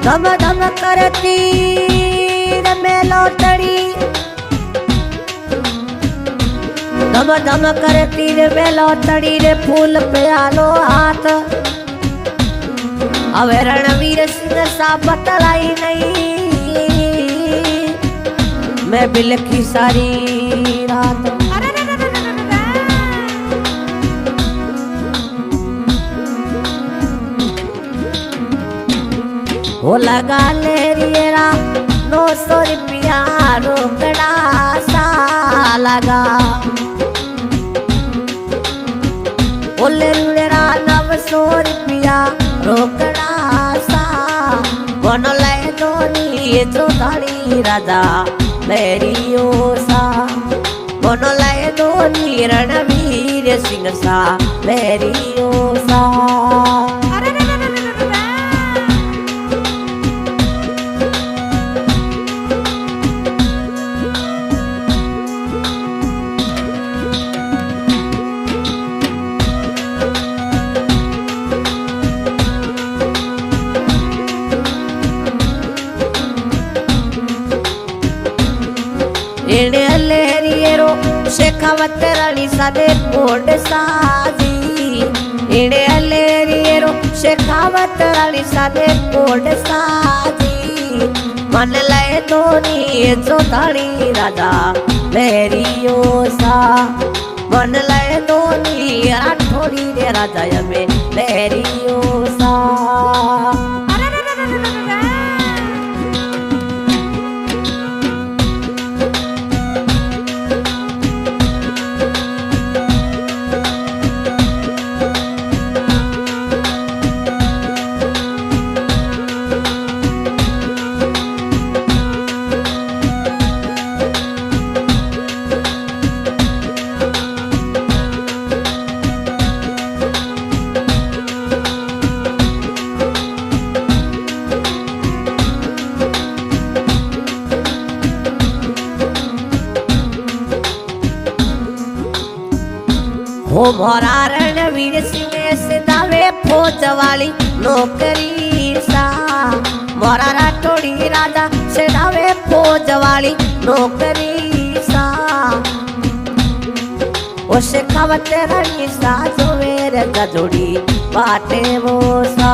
ધમ ધમ કરતી રમેલો તડી, ધમ ધમ કરતી રમેલો તડી રે ફૂલ પ્યાલો હાથ. હવે રણવીર સિંહ સા બતલાઈ નહીં, मैं बिलखी सारी रात. वो लगा ले रियरा 900 रुपया रोकड़ा सा लगा. बोले रुड़ेरा 900 रुपया रोकड़ा सा, मन ले दोनी जो धाड़ी राजा लहरियो सा. मन ले दोनी रणवीर सिंह सा लहरियो सा. एड़े लेरियरो शेखावत रानी सादे कोड साजी. एड़े लेरियरो शेखावत रानी सादे कोड साजी. मन लय दोनी जो धाड़ी राजा लहरियो सा. मन लय दोनी राठौड़ी रे राजा में लहरियो सा. हो मोरा रणवीर सिंह से दावे फौज वाली नौकरी सा. मोरा राठौड़ी राजा से दावे फौज वाली नौकरी सा. वो शेखावत रानी सा जो मेरे गजोड़ी बाटे वो सा.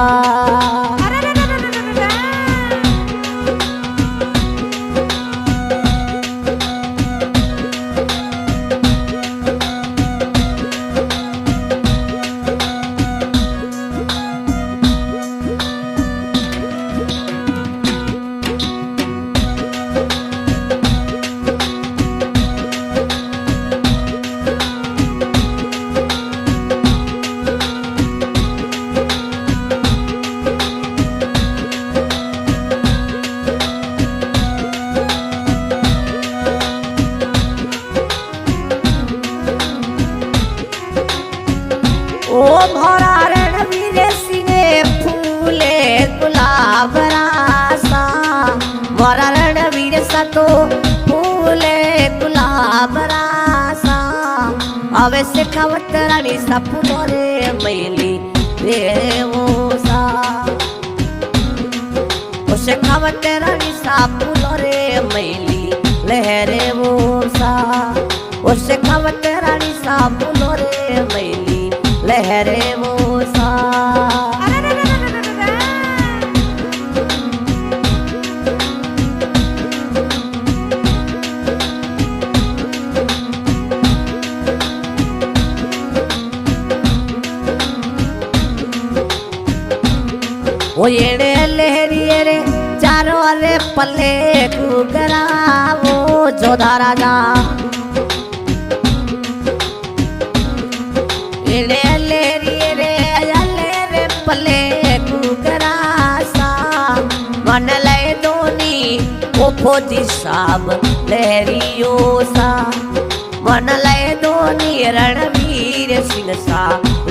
ओ भरा रणवीर सिंह फूले गुलाब रासा. भरा रणवीर सा तो फूले गुलाब रासा. अवे शेखावत रानी सा फूलो रे मैली रे वो सा. ओ शेखावत रानी सा फूलो रे मैली लहरे वो सा. ओ शेखावत रानी सा फूलो रे मैली लहरे वो सा. वो एड़े लहरिए रे चारों रे पल्ले कुगरा वो जोधा राजा. एड़े पले कुगरा सा. मन लय दोनी ओ फौजी साहब लहरियो सा. मन लय दोनी रणवीर सिंह सा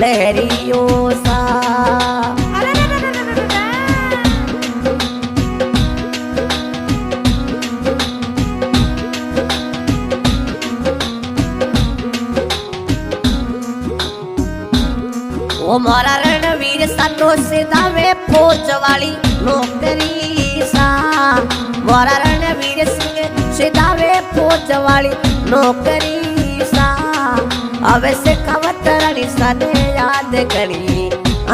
लहरियो सा. तो सिधावे फौज वाली नौकरी सा मोरा रणवीर सिंह सिधावे फौज वाली नौकरी सा अवे से कवत रानी सने याद करी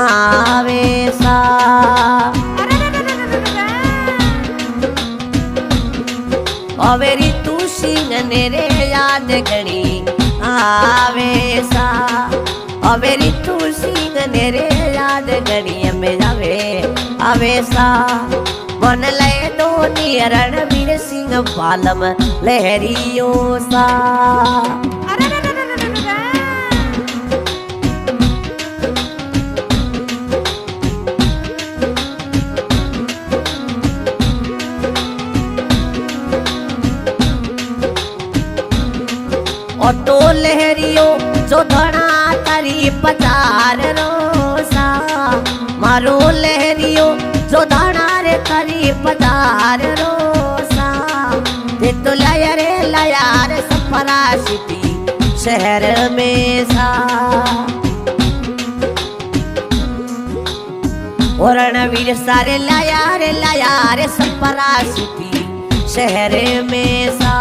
आवे सा अवे ऋतु सिंह ने रे याद करी आवे सा अवे ऋतु सिंह ने रे याद करी में जावे आवे सा मन लय धोनी रणवीर सिंह पालम लहरियो सा ऑटो लहरियो जो धड़ा तारी पचार रोसा मारो लहरियो जो धड़ा रे तारी पचार रोसा ते तो लाया रे सफरा सिटी शहर में सा और रणवीर सारे लाया रे सफरा सिटी शहर में सा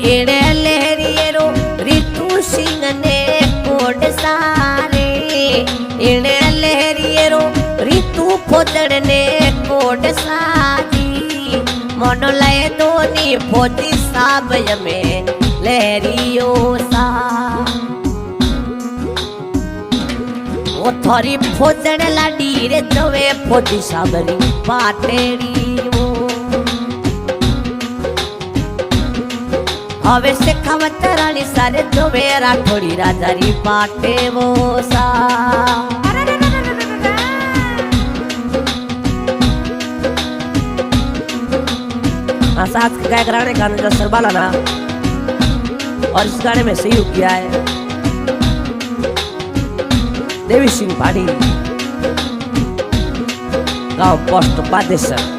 एड़े लहरियरो ऋतु सिंह ने कोड सारे एड़े लहरियरो ऋतु खोदड़ ने कोड सारी मन लय धोनी फौजी साब में लहरियो सा वो थोड़ी फौजड़ लाडी रे जवे फौजी साबरी पाटेड़ी हवे से खवत रानी सारे जो मेरा थोड़ी राजारी पाटे वो सा साथ के गायक राणे गाने जो सरबाला ना और इस गाने में सहयोग किया है देवी सिंह पाड़ी गांव पोस्ट बादेसर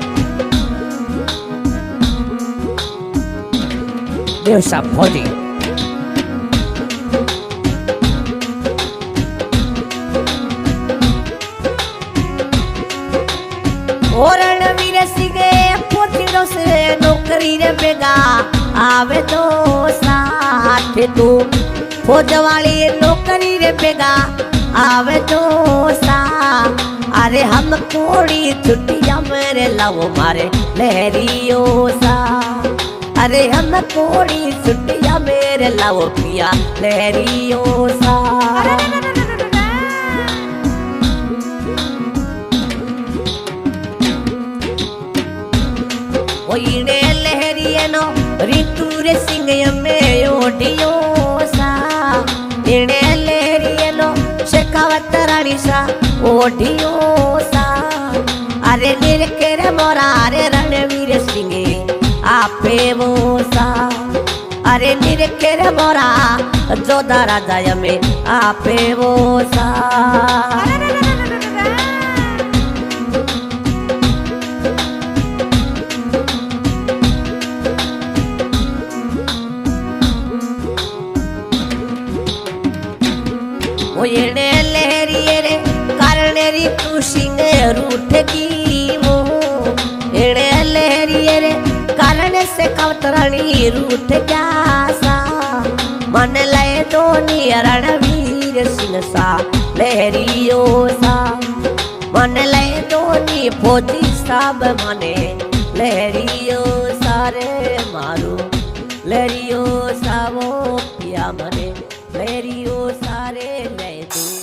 देवसा फौजी रणवीर सिंह फौजी से नौकरी रे बेगा आवे तो साथ तू फौज वाली नौकरी रे बेगा आवे तो सा अरे हम कोड़ी छुट्टियां मेरे लाओ मारे लहरियो सा अरे हम कोड़ी छुट्टियां मेरे लाओ पिया लहरियो सा ओइने लहरिये नो ऋतु रे सिंह में ओडियो सा इने लहरिये नो शेखावत रानी सा ओडियो सा अरे निरकेर मोरा रे रणवीर सिंह आपे वो सा अरे निरकेर मोरा जोधा राजा में आपे वो सा ओने लहरिये रे कारण ऋतु सिंह रूठ की वो एड़े लहरिये रे कारण से कवतरणी रूठ क्या सा मन लय धोनी रणवीर सिंह सा लहरियो सा मन लय धोनी फौजी साब मने लहरियो सारे मारू लहरियो सा वो पिया मने लहरियो सारे ले दू